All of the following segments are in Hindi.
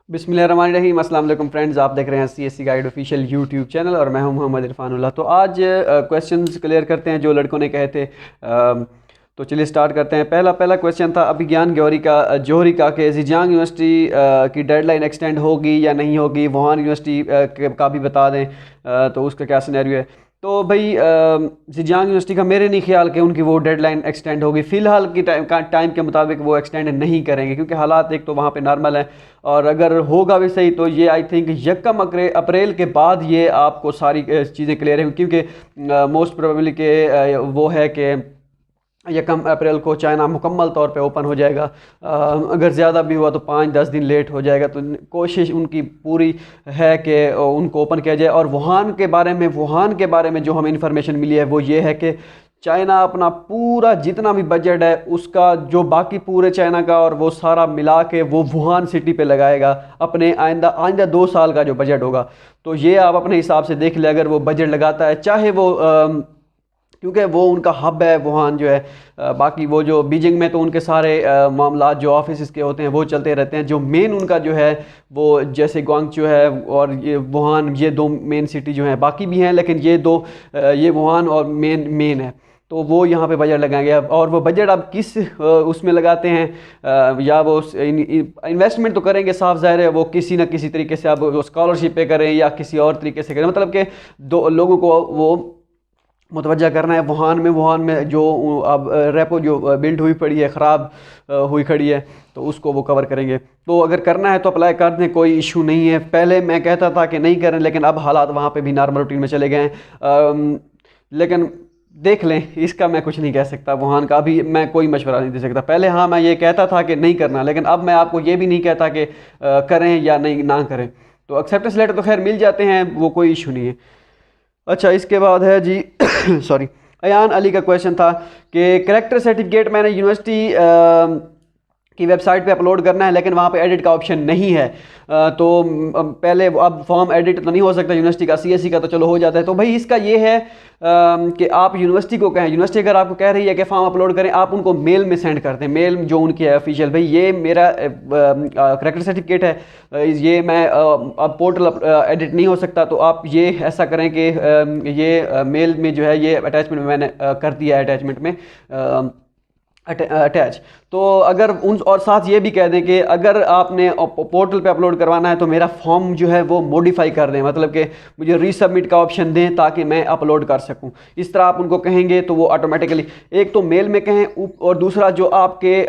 बिस्मिल्लाहिर्रहमानिर्रहीम। अस्सलाम वालेकुम फ्रेंड्स, आप देख रहे हैं CSC guide official YouTube channel और मैं हूं मोहम्मद इरफानुल्लाह। तो आज क्वेश्चंस क्लियर करते हैं जो लड़कों ने कहे थे। तो चलिए स्टार्ट करते हैं। पहला क्वेश्चन था अभिज्ञान जौहरी का कि ज़िजियांग यूनिवर्सिटी की डेडलाइन एक्सटेंड होगी या नहीं होगी, वुहान यूनिवर्सिटी का भी बता दें। तो उसका क्या सिनेरियो है। तो भाई ज़िजियांग यूनिवर्सिटी का मेरे नहीं ख्याल कि उनकी वो डेडलाइन एक्सटेंड होगी। फ़िलहाल की टाइम के मुताबिक वो एक्सटेंड नहीं करेंगे क्योंकि हालात एक तो वहाँ पे नॉर्मल हैं, और अगर होगा भी सही तो ये आई थिंक 1 अप्रैल के बाद ये आपको सारी चीज़ें क्लियर हैं, क्योंकि मोस्ट प्रोबेबली के वो है कि 1 अप्रैल को चाइना मुकम्मल तौर पे ओपन हो जाएगा। अगर ज़्यादा भी हुआ तो 5-10 दिन लेट हो जाएगा। तो कोशिश उनकी पूरी है कि उनको ओपन किया जाए। और वुहान के बारे में जो हमें इंफॉर्मेशन मिली है वो ये है कि चाइना अपना पूरा जितना भी बजट है उसका, जो बाकी पूरे चाइना का और वो सारा मिला के वो वुहान सिटी पे लगाएगा अपने आइंदा 2 साल का जो बजट होगा। तो ये आप अपने हिसाब से देख ले, अगर वो बजट लगाता है, चाहे वो क्योंकि वो उनका हब है वुहान जो है। बाकी वो जो बीजिंग में तो उनके सारे मामला जो ऑफिस के होते हैं वो चलते रहते हैं। जो मेन उनका जो है वो जैसे ग्वांगचू है और ये वुहान, ये 2 मेन सिटी जो हैं, बाकी भी हैं लेकिन ये 2, ये वुहान और मेन है। तो वो यहाँ पे बजट लगाएंगे। और वो बजट अब किस उसमें लगाते हैं, या वो इन्वेस्टमेंट तो करेंगे, साफ जाहिर है वो किसी ना किसी तरीके से, अब वो स्कॉलरशिप पे करें या किसी और तरीके से करें, मतलब कि 2 लोगों को वो मुतवज्जा करना है वुहान में जो अब रेपो जो बिल्ड हुई पड़ी है, ख़राब हुई खड़ी है, तो उसको वो कवर करेंगे। तो अगर करना है तो अप्लाई कर दें, कोई इशू नहीं है। पहले मैं कहता था कि नहीं करें, लेकिन अब हालात वहाँ पे भी नॉर्मल रूटीन में चले गए हैं। लेकिन देख लें, इसका मैं कुछ नहीं कह सकता। वुहान का अभी मैं कोई मशवरा नहीं दे सकता। पहले हाँ मैं ये कहता था कि नहीं करना, लेकिन अब मैं आपको ये भी नहीं कहता कि करें या नहीं ना करें। तो एक्सेप्टेंस लेटर तो खैर मिल जाते हैं, वो कोई इशू नहीं है। अच्छा, इसके बाद है जी सॉरी, अयान अली का क्वेश्चन था कि करेक्टर सर्टिफिकेट मैंने यूनिवर्सिटी की वेबसाइट पे अपलोड करना है लेकिन वहाँ पे एडिट का ऑप्शन नहीं है। तो पहले अब फॉर्म एडिट तो नहीं हो सकता यूनिवर्सिटी का, CSC का तो चलो हो जाता है। तो भाई इसका ये है कि आप यूनिवर्सिटी को कहें, यूनिवर्सिटी अगर आपको कह रही है कि फॉर्म अपलोड करें, आप उनको मेल में सेंड कर दें। मेल जो उनकी है ऑफिशियल, भाई ये मेरा करेक्टर सर्टिफिकेट है, ये मैं अब पोर्टल एडिट नहीं हो सकता, तो आप ये ऐसा करें कि ये मेल में जो है ये अटैचमेंट में मैंने कर दिया है, अटैचमेंट में अटैच। तो अगर उन और साथ ये भी कह दें कि अगर आपने पोर्टल पे अपलोड करवाना है तो मेरा फॉर्म जो है वो मॉडिफाई कर दें, मतलब कि मुझे रीसबमिट का ऑप्शन दें ताकि मैं अपलोड कर सकूं। इस तरह आप उनको कहेंगे तो वो ऑटोमेटिकली, एक तो मेल में कहें, और दूसरा जो आपके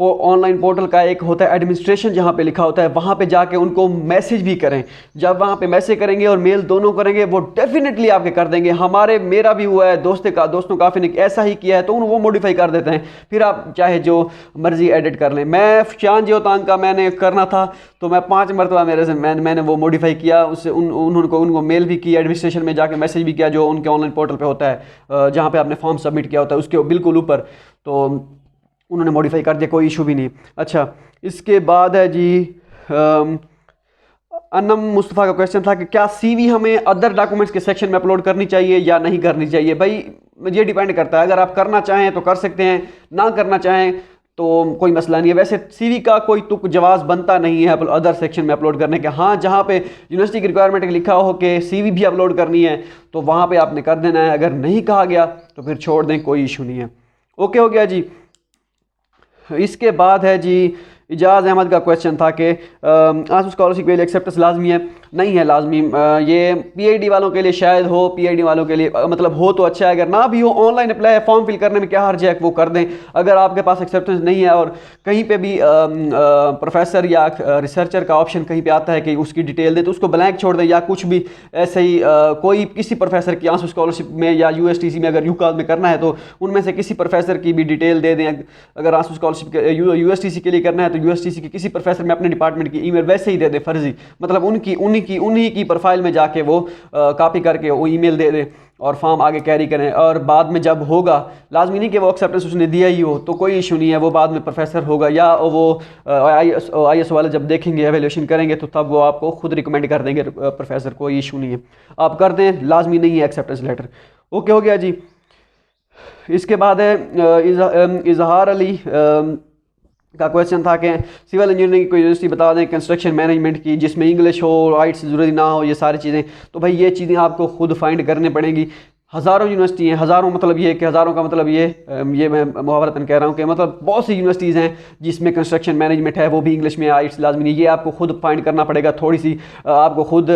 ऑनलाइन पोर्टल का एक होता है एडमिनिस्ट्रेशन, जहाँ पे लिखा होता है वहाँ पे जाके उनको मैसेज भी करें। जब वहाँ पे मैसेज करेंगे और मेल दोनों करेंगे, वो डेफिनेटली आपके कर देंगे। मेरा भी हुआ है, दोस्तों काफ़ी ने ऐसा ही किया है, तो वो मॉडिफाई कर देते हैं। फिर आप चाहे जो मर्जी एडिट कर लें। मैं शान जियोतांग का मैंने करना था तो मैं 5 मरतबा मेरे से मैंने वो मॉडिफाई किया। उससे उनको मेल भी की, एडमिनिस्ट्रेशन में जाके मैसेज भी किया जो उनके ऑनलाइन पोर्टल पे होता है, जहाँ पे आपने फॉर्म सबमिट किया होता है उसके बिल्कुल ऊपर। तो उन्होंने मॉडिफाई कर दिया, कोई इशू भी नहीं। अच्छा, इसके बाद है जी अनम मुस्तफ़ा का क्वेश्चन था कि क्या CV हमें अदर डॉक्यूमेंट्स के सेक्शन में अपलोड करनी चाहिए या नहीं करनी चाहिए। भाई ये डिपेंड करता है, अगर आप करना चाहें तो कर सकते हैं, ना करना चाहें तो कोई मसला नहीं है। वैसे CV का कोई तुक जवाब बनता नहीं है अदर सेक्शन में अपलोड करने के। हाँ, जहाँ पे यूनिवर्सिटी की रिक्वायरमेंट लिखा हो कि CV भी अपलोड करनी है तो वहाँ पे आपने कर देना है। अगर नहीं कहा गया तो फिर छोड़ दें, कोई इशू नहीं है। ओके, हो गया जी। इसके बाद है जी इजाज़ अहमद का क्वेश्चन था कि आंसू स्कॉलरशिप के लिए एक्सेप्टेंस लाजमी है, नहीं है लाजमी। ये PhD वालों के लिए शायद हो, PhD वालों के लिए मतलब हो तो अच्छा है, अगर ना भी हो ऑनलाइन अप्लाई फॉर्म फिल करने में क्या हर्ज है, वो कर दें। अगर आपके पास एक्सेप्टेंस नहीं है और कहीं पे भी प्रोफेसर या रिसर्चर का ऑप्शन कहीं पे आता है कि उसकी डिटेल दें, तो उसको ब्लैंक छोड़ दें, या कुछ भी ऐसे ही कोई किसी प्रोफेसर की आंसू स्कॉलरशिप में या USTC में अगर यूकाल में करना है तो उनमें से किसी प्रोफेसर की भी डिटेल दे दें। अगर आंसू स्कॉलरशिप USTC के लिए करना है तो USTC के किसी प्रोफेसर में अपने डिपार्टमेंट की ईमेल वैसे ही दे दे, फर्जी, मतलब उन्हीं की प्रोफाइल में जाके वो कॉपी करके वो ईमेल दे दे और फॉर्म आगे कैरी करें। और बाद में जब होगा, लाजमी नहीं कि वो एक्सेप्टेंस उसने दिया ही हो, तो कोई इशू नहीं है, वो बाद में प्रोफेसर होगा या वो IS वाले जब देखेंगे, एवेल्यूशन करेंगे, तो तब वो आपको खुद रिकमेंड कर देंगे प्रोफेसर, कोई इशू नहीं है, आप कर दें, लाजमी नहीं है एक्सेप्टेंस लेटर। ओके, हो गया जी। इसके बाद है इजहार अली का क्वेश्चन था कि सिविल इंजीनियरिंग की कोई यूनिवर्सिटी बता दें कंस्ट्रक्शन मैनेजमेंट की जिसमें इंग्लिश हो, राइट्स ज़रूरी ना हो, ये सारी चीज़ें। तो भाई ये चीज़ें आपको खुद फाइंड करनी पड़ेंगी। हज़ारों यूनिवर्सिटी हैं, हज़ारों मतलब ये कि हज़ारों का मतलब ये मैं मुहावरतन कह रहा हूँ कि मतलब बहुत सी यूनिवर्सिटीज़ हैं जिसमें कंस्ट्रक्शन मैनेजमेंट है, वो भी इंग्लिश में, आइट्स लाजमी नहीं। ये आपको खुद फाइंड करना पड़ेगा, थोड़ी सी आपको खुद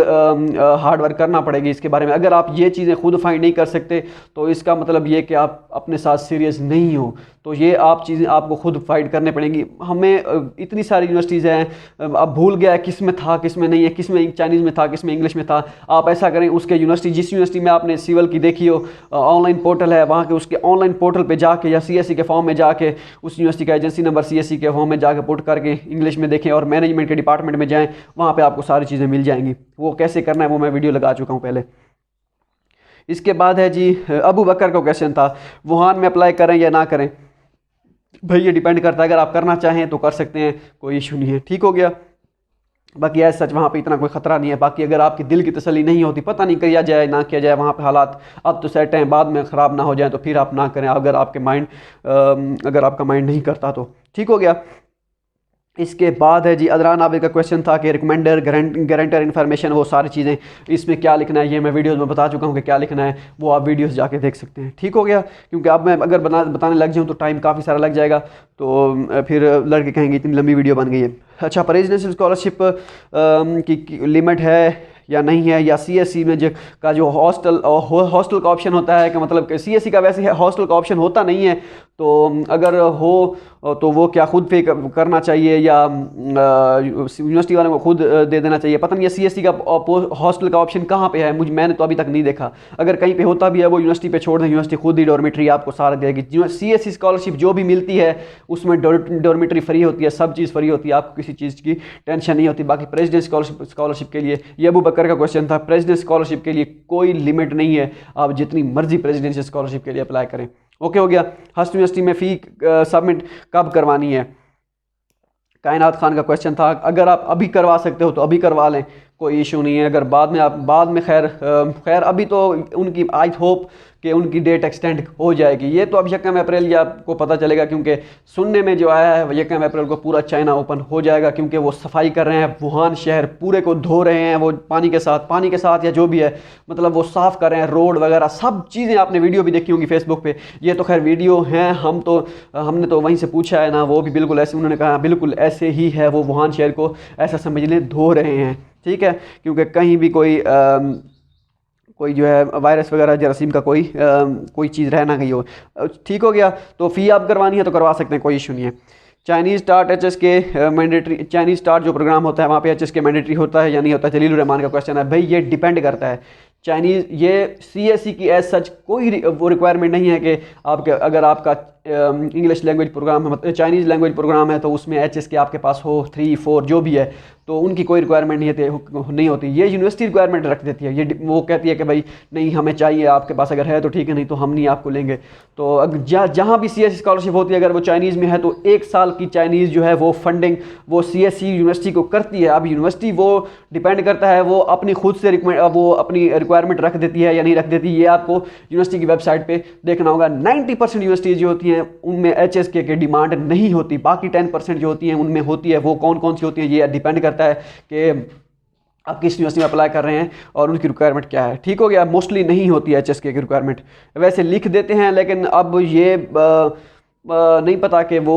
हार्ड वर्क करना पड़ेगी इसके बारे में। अगर आप ये चीज़ें खुद फाइंड नहीं कर सकते तो इसका मतलब ये कि आप अपने साथ सीरियस नहीं हो। तो ये आप चीज़ें आपको खुद फाइंड करने पड़ेंगी। हमें इतनी सारी यूनिवर्सिटीज़ हैं, अब भूल गया है किस में था किस में नहीं है, किस में चाइनीज़ में था किस में इंग्लिश में था। आप ऐसा करें, उसके यूनिवर्सिटी जिस यूनिवर्सिटी में आपने सिविल की देखी हो, ऑनलाइन पोर्टल है वहाँ के, उसके ऑनलाइन पोर्टल पे जाके या सीएससी के फॉर्म में जाके उस यूनिवर्सिटी का एजेंसी नंबर सीएससी के फॉर्म में जाके पुट करके इंग्लिश में देखें और मैनेजमेंट के डिपार्टमेंट में जाएँ, वहाँ पर आपको सारी चीज़ें मिल जाएंगी। वो कैसे करना है वो मैं वीडियो लगा चुका हूँ पहले। इसके बाद है जी अबू बकर का क्वेश्चन था, वुहान में अप्लाई करें या ना करें। भाई ये डिपेंड करता है, अगर आप करना चाहें तो कर सकते हैं, कोई इशू नहीं है, ठीक हो गया। बाकी ऐसा सच वहाँ पे इतना कोई ख़तरा नहीं है। बाकी अगर आपकी दिल की तसल्ली नहीं होती, पता नहीं किया जाए ना किया जाए, वहाँ पे हालात अब तो सेट हैं, बाद में ख़राब ना हो जाए, तो फिर आप ना करें। अगर आपका माइंड नहीं करता तो ठीक हो गया। इसके बाद है जी अदरान आबिद का क्वेश्चन था कि रिकमेंडर, गारंटर इन्फॉर्मेशन, वो सारी चीज़ें इसमें क्या लिखना है, ये मैं वीडियोस में बता चुका हूँ कि क्या लिखना है, वो आप वीडियोस जाके देख सकते हैं, ठीक हो गया। क्योंकि अब मैं अगर बताने लग जाऊँ तो टाइम काफ़ी सारा लग जाएगा, तो फिर लड़के कहेंगे इतनी लंबी वीडियो बन गई है। अच्छा, प्रेसिडेंशियल स्कॉलरशिप की लिमिट है या नहीं है, या सीएससी में का जो हॉस्टल का ऑप्शन होता है, कि मतलब कि सीएससी का वैसे हॉस्टल का ऑप्शन होता नहीं है, तो अगर हो तो वो क्या खुद पे करना चाहिए या यूनिवर्सिटी वालों को खुद दे देना चाहिए। पता नहीं है सीएससी का हॉस्टल का ऑप्शन कहाँ पे है, मैंने तो अभी तक नहीं देखा। अगर कहीं पे होता भी है वो यूनिवर्सिटी पे छोड़ दें, यूनिवर्सिटी खुद ही डॉर्मेट्री आपको सारा देगी। सीएससी स्कॉलरशिप जो भी मिलती है उसमें डॉर्मेट्री फ्री होती है, सब चीज़ फ्री होती है, आपको किसी चीज़ की टेंशन नहीं होती। बाकी प्रेसिडेंट स्कॉलरशिप के लिए, ये अबू बकर का क्वेश्चन था, प्रेसिडेंट स्कॉलरशिप के लिए कोई लिमिट नहीं है, आप जितनी मर्जी प्रेसिडेंशियल स्कॉलरशिप के लिए अप्लाई करें। ओके हो गया। हस्ट यूनिवर्सिटी में फ़ी सबमिट कब करवानी है, कायनात खान का क्वेश्चन था। अगर आप अभी करवा सकते हो तो अभी करवा लें, कोई इशू नहीं है। अगर बाद में खैर अभी तो उनकी आई होप कि उनकी डेट एक्सटेंड हो जाएगी। ये तो अब 1 अप्रैल या आपको पता चलेगा, क्योंकि सुनने में जो आया है 1 अप्रैल को पूरा चाइना ओपन हो जाएगा, क्योंकि वो सफाई कर रहे हैं, वुहान शहर पूरे को धो रहे हैं, वो पानी के साथ या जो भी है, मतलब वो साफ़ कर रहे हैं, रोड वगैरह सब चीज़ें। आपने वीडियो भी देखी होंगी फेसबुक पे, ये तो खैर वीडियो हैं, हमने तो वहीं से पूछा है ना, वो भी बिल्कुल ऐसे उन्होंने कहा बिल्कुल ऐसे ही है, वो वुहान शहर को ऐसा समझ लें धो रहे हैं, ठीक है। क्योंकि कहीं भी कोई जो है वायरस वगैरह जरासीम का कोई चीज़ रह ना गई हो, ठीक हो गया। तो फ़ी आप करवानी है तो करवा सकते हैं, कोई इशू नहीं है। चाइनीज़ स्टार्ट एचएस के मैंडेटरी, चाइनीज़ स्टार्ट जो प्रोग्राम होता है वहाँ पे एचएस के मैंडेटरी होता है या नहीं होता। जलील रहमान का क्वेश्चन है, भाई ये डिपेंड करता है। चाइनीज़ ये सीएससी की एज सच कोई वो रिक्वायरमेंट नहीं है कि अगर आपका इंग्लिश लैंग्वेज प्रोग्राम है, मतलब चाइनीज़ लैंग्वेज प्रोग्राम है, तो उसमें एचएस के आपके पास हो 3, 4 जो भी है, तो उनकी कोई रिक्वायरमेंट नहीं होती। ये यूनिवर्सिटी रिक्वायरमेंट रख देती है, ये वो कहती है कि भाई नहीं हमें चाहिए, आपके पास अगर है तो ठीक है, नहीं तो हम नहीं आपको लेंगे। तो अगर जहाँ भी सीएससी स्कॉलरशिप होती है, अगर वो चाइनीज़ में है तो 1 साल की चाइनीज़ जो है वो फंडिंग वो सीएससी यूनिवर्सिटी को करती है। अब यूनिवर्सिटी वो डिपेंड करता है, वो अपनी खुद से वो अपनी रिक्वायरमेंट रख देती है या नहीं रख देती, ये आपको यूनिवर्सिटी की वेबसाइट पर देखना होगा। 90% यूनिवर्सिटीज़ जो होती हैं उनमें एचएस के डिमांड नहीं होती, बाकी 10% जो होती हैं उनमें होती है। वो कौन कौन सी होती हैं ये डिपेंड करता है कि आप किस यूनिवर्सिटी में अप्लाई कर रहे हैं और उनकी रिक्वायरमेंट क्या है, ठीक हो गया। मोस्टली नहीं होती है एचएस की रिक्वायरमेंट, वैसे लिख देते हैं, लेकिन अब ये नहीं पता कि वो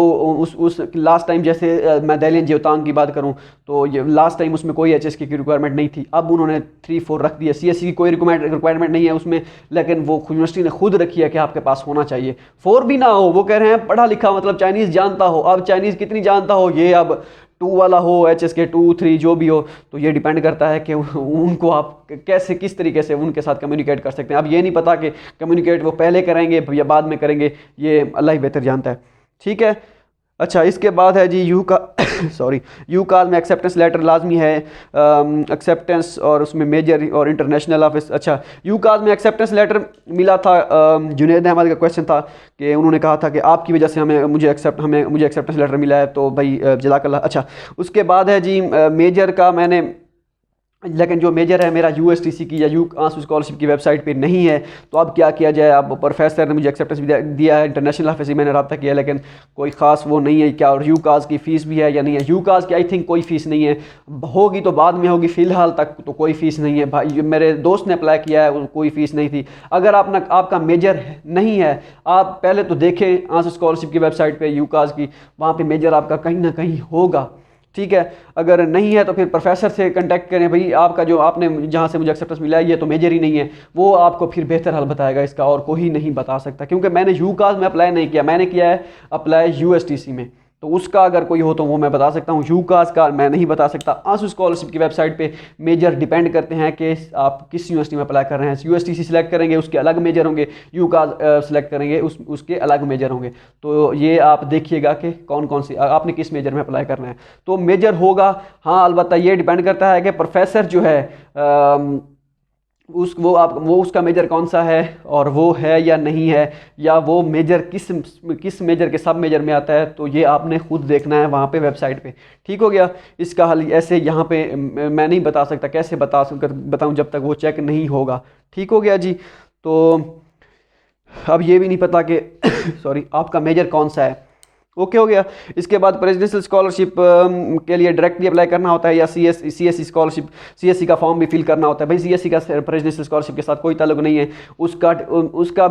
उस लास्ट टाइम, जैसे मैं दैलियन जियोतांग की बात करूं तो ये लास्ट टाइम उसमें कोई एचएस की रिक्वायरमेंट नहीं थी, अब उन्होंने 3, 4 रख दिया। सीएससी की कोई रिक्वायरमेंट नहीं है उसमें, लेकिन वो यूनिवर्सिटी ने खुद रखी है कि आपके पास होना चाहिए। 4 भी ना हो, वो कह रहे हैं पढ़ा लिखा, मतलब चाइनीज़ जानता हो। अब चाइनीज़ कितनी जानता हो, ये अब 2 वाला हो, एचएस के 2, 3 जो भी हो, तो ये डिपेंड करता है कि उनको आप कैसे किस तरीके से उनके साथ कम्युनिकेट कर सकते हैं। अब ये नहीं पता कि कम्युनिकेट वो पहले करेंगे या बाद में करेंगे, ये अल्लाह ही बेहतर जानता है, ठीक है। अच्छा, इसके बाद है जी यूकाल में एक्सेप्टेंस लेटर लाजमी है, एक्सेप्टेंस और उसमें मेजर और इंटरनेशनल ऑफिस। अच्छा, यूकाल में एक्सेप्टेंस लेटर मिला था, जुनैद अहमद का क्वेश्चन था कि उन्होंने कहा था कि आपकी वजह से मुझे एक्सेप्टेंस लेटर मिला है, तो भाई जज़ाकल्लाह। अच्छा, उसके बाद है जी मेजर का मैंने लेकिन जो मेजर है मेरा यूएसटीसी की या आंसू स्कॉलरशिप की वेबसाइट पे नहीं है। तो अब क्या किया जाए? अब प्रोफेसर ने मुझे एक्सेप्टेंस भी दिया है, इंटरनेशनल ऑफिस से मैंने रब्ता किया, लेकिन कोई ख़ास वो नहीं है क्या, और यूकास की फ़ीस भी है या नहीं है? यूकास की आई थिंक कोई फ़ीस नहीं है, होगी तो बाद में होगी, फ़िलहाल तक तो कोई फ़ीस नहीं है भाई। मेरे दोस्त ने अप्लाई किया है, कोई फ़ीस नहीं थी। अगर आपका मेजर नहीं है, आप पहले तो देखें आंसू स्कॉलरशिप की वेबसाइट पर यूकास की, वहाँ पर मेजर आपका कहीं ना कहीं होगा, ठीक है। अगर नहीं है तो फिर प्रोफेसर से कांटेक्ट करें, भाई आपका जो आपने जहाँ से मुझे एक्सेप्टेंस मिला है ये तो मेजर ही नहीं है, वो आपको फिर बेहतर हल बताएगा इसका, और कोई नहीं बता सकता। क्योंकि मैंने यूकास में अप्लाई नहीं किया, मैंने किया है अप्लाई यूएसटीसी में, तो उसका अगर कोई हो तो वो मैं बता सकता हूँ, यूकास का मैं नहीं बता सकता। आंसू स्कॉलरशिप की वेबसाइट पे मेजर डिपेंड करते हैं कि आप किस यूनिवर्सिटी में अप्लाई कर रहे हैं। यूएसटीसी सिलेक्ट करेंगे उसके अलग मेजर होंगे, यूकास सिलेक्ट करेंगे उसके अलग मेजर होंगे। तो ये आप देखिएगा कि कौन कौन सी आपने किस मेजर में अप्लाई करना है, तो मेजर होगा। हाँ अलबत्ता ये डिपेंड करता है कि प्रोफेसर जो है वो उसका मेजर कौन सा है, और वो है या नहीं है, या वो मेजर किस मेजर के सब मेजर में आता है, तो ये आपने खुद देखना है वहाँ पे वेबसाइट पे। ठीक हो गया। इसका हल ऐसे यहाँ पे मैं नहीं बता सकता, कैसे बताऊँ जब तक वो चेक नहीं होगा। ठीक हो गया जी। तो अब ये भी नहीं पता कि सॉरी आपका मेजर कौन सा है। ओके हो गया। इसके बाद प्रेसिडेंशियल स्कॉलरशिप के लिए डायरेक्टली अप्लाई करना होता है या सीएससी स्कॉलरशिप, सीएससी का फॉर्म भी फिल करना होता है। भाई सीएससी का प्रेसिडेंशियल स्कॉलरशिप के साथ कोई ताल्लुक नहीं है, उसका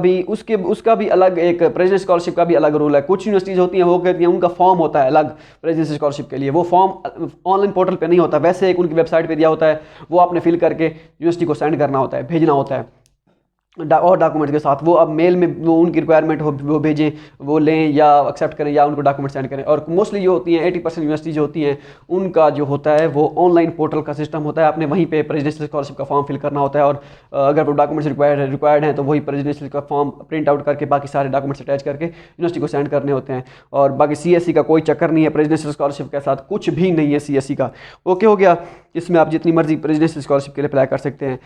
भी अलग एक प्रेसिडेंशियल स्कॉलरशिप का भी अलग रूल है। कुछ यूनिवर्सिटीज़ होती हैं वो कहती हैं उनका फॉर्म होता है अलग प्रेसिडेंशियल स्कॉलरशिप के लिए, वो फॉर्म ऑनलाइन पोर्टल पर नहीं होता, वैसे एक उनकी वेबसाइट पर दिया होता है, वो आपने फिल करके यूनिवर्सिटी को सेंड करना होता है, भेजना होता है और डॉक्यूमेंट्स के साथ। वो अब मेल में वो उनकी रिक्वायरमेंट हो वो भेजें, वो लें या एक्सेप्ट करें या उनको डॉक्यूमेंट सेंड करें। और मोस्टली जो होती हैं 80% यूनिवर्सिटी जो होती हैं उनका जो होता है वो ऑनलाइन पोर्टल का सिस्टम होता है, आपने वहीं पे प्रेसिडेंशियल स्कॉलरशिप का फॉर्म फिल करना होता है, और अगर वो डॉक्यूमेंट्स रिक्वायर्ड हैं तो वही प्रेसिडेंशियल का फॉर्म प्रिंट आउट करके बाकी सारे डॉक्यूमेंट्स अटैच करके यूनिवर्सिटी को सेंड करने होते हैं। और बाकी सीएससी का कोई चक्कर नहीं है, प्रेसिडेंशियल स्कॉलरशिप के साथ कुछ भी नहीं है सीएससी का। ओके हो गया। इसमें आप जितनी मर्जी प्रेसिडेंशियल स्कॉलरशिप के लिए अप्लाई कर सकते हैं।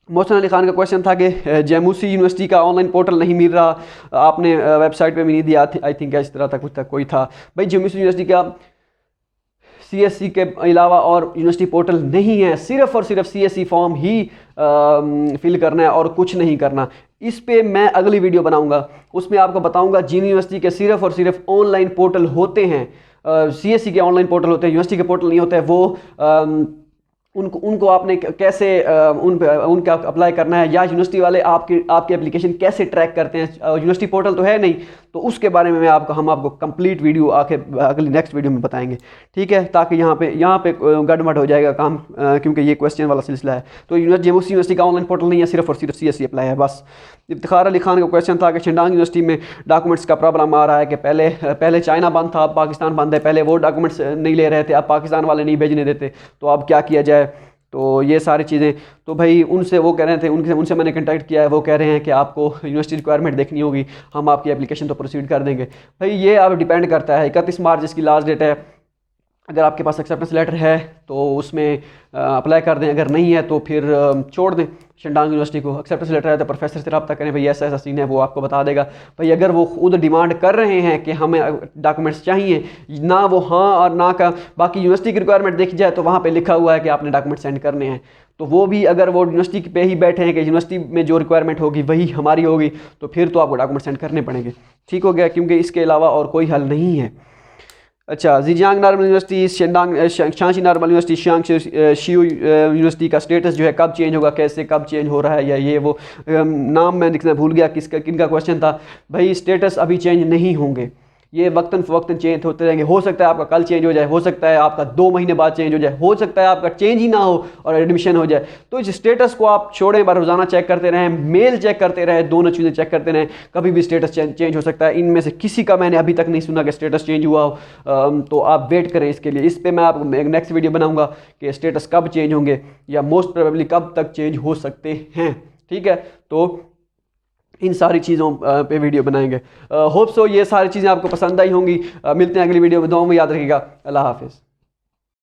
मोहसिन अली खान का क्वेश्चन था कि जेएमयूसी यूनिवर्सिटी का ऑनलाइन पोर्टल नहीं मिल रहा, आपने वेबसाइट पे भी नहीं दिया, आई थिंक इस तरह तक कुछ तक कोई था। भाई जेएमयूसी यूनिवर्सिटी का सीएससी के अलावा और यूनिवर्सिटी पोर्टल नहीं है, सिर्फ और सिर्फ सीएससी फॉर्म ही फिल करना है और कुछ नहीं करना। इस पे मैं अगली वीडियो बनाऊंगा, उसमें आपको बताऊंगा जिन यूनिवर्सिटी के सिर्फ और सिर्फ ऑनलाइन पोर्टल होते हैं, सीएससी के ऑनलाइन पोर्टल होते हैं, यूनिवर्सिटी के पोर्टल नहीं होते हैं, वो उनको आपने कैसे उनका अप्लाई करना है, या यूनिवर्सिटी वाले आपकी एप्लीकेशन कैसे ट्रैक करते हैं। यूनिवर्सिटी पोर्टल तो है नहीं, तो उसके बारे में हम आपको कंप्लीट वीडियो अगली नेक्स्ट वीडियो में बताएंगे। ठीक है, ताकि यहाँ पे गड़बड़ हो जाएगा काम, क्योंकि ये क्वेश्चन वाला सिलसिला है। तो जेएमयूसी यूनिवर्सिटी का ऑनलाइन पोर्टल नहीं है, सिर्फ और सिर्फ सीएससी अप्लाई है बस। इफ्तिखार अली खान का क्वेश्चन था कि शिंडांग यूनिवर्सिटी में डॉक्यूमेंट्स का प्रॉब्लम आ रहा है कि पहले चाइना बंद था, अब पाकिस्तान बंद है, पहले वो डॉक्यूमेंट्स नहीं ले रहे थे, अब पाकिस्तान वाले नहीं भेजने देते, तो अब क्या किया जाए। तो ये सारी चीज़ें, तो भाई उनसे वो कह रहे थे, उनसे मैंने कांटेक्ट किया है, वो कह रहे हैं कि आपको यूनिवर्सिटी रिक्वायरमेंट देखनी होगी, हम आपकी एप्लीकेशन तो प्रोसीड कर देंगे। भाई ये अब डिपेंड करता है, 31 मार्च इसकी लास्ट डेट है। अगर आपके पास एक्सेप्टेंस लेटर है तो उसमें अप्लाई कर दें, अगर नहीं है तो फिर छोड़ दें शिंडांग यूनिवर्सिटी को। एक्सेप्टेंस लेटर है तो प्रोफेसर से रब्ता करें, भाई ऐसा ऐसा सीन है, वो आपको बता देगा। भाई अगर वो खुद डिमांड कर रहे हैं कि हमें डॉक्यूमेंट्स चाहिए, ना वो हाँ और ना का बाकी यूनिवर्सिटी की रिक्वायरमेंट देखी जाए तो वहाँ पे लिखा हुआ है कि आपने डॉक्यूमेंट सेंड करने हैं, तो वो भी अगर वो यूनिवर्सिटी पे ही बैठे हैं कि यूनिवर्सिटी में जो रिक्वायरमेंट होगी वही हमारी होगी, तो फिर तो आपको डॉक्यूमेंट सेंड करने पड़ेंगे। ठीक हो गया, क्योंकि इसके अलावा और कोई हल नहीं है। अच्छा, Zhejiang normal university, Shaanxi normal university, शियू यूनिवर्सिटी का स्टेटस जो है कब चेंज होगा, कैसे कब चेंज हो रहा है, या ये वो नाम मैं लिखना भूल गया किनका क्वेश्चन था। भाई स्टेटस अभी चेंज नहीं होंगे, ये वक्तन फ़वक्तन चेंज होते रहेंगे। हो सकता है आपका कल चेंज हो जाए, हो सकता है आपका 2 महीने बाद चेंज हो जाए, हो सकता है आपका चेंज ही ना हो और एडमिशन हो जाए। तो इस स्टेटस को आप छोड़ें, बार रोज़ाना चेक करते रहें, मेल चेक करते रहें, दोनों चीज़ें चेक करते रहें, कभी भी स्टेटस चेंज हो सकता है। इनमें से किसी का मैंने अभी तक नहीं सुना कि स्टेटस चेंज हुआ हो, तो आप वेट करें इसके लिए। इस पर मैं आपको एक नेक्स्ट वीडियो बनाऊँगा कि स्टेटस कब चेंज होंगे या मोस्ट प्रोबेबली कब तक चेंज हो सकते हैं। ठीक है, तो इन सारी चीज़ों पे वीडियो बनाएंगे। होप सो ये सारी चीज़ें आपको पसंद आई होंगी। मिलते हैं अगली वीडियो में, दुआ में याद रखिएगा। अल्लाह हाफिज़।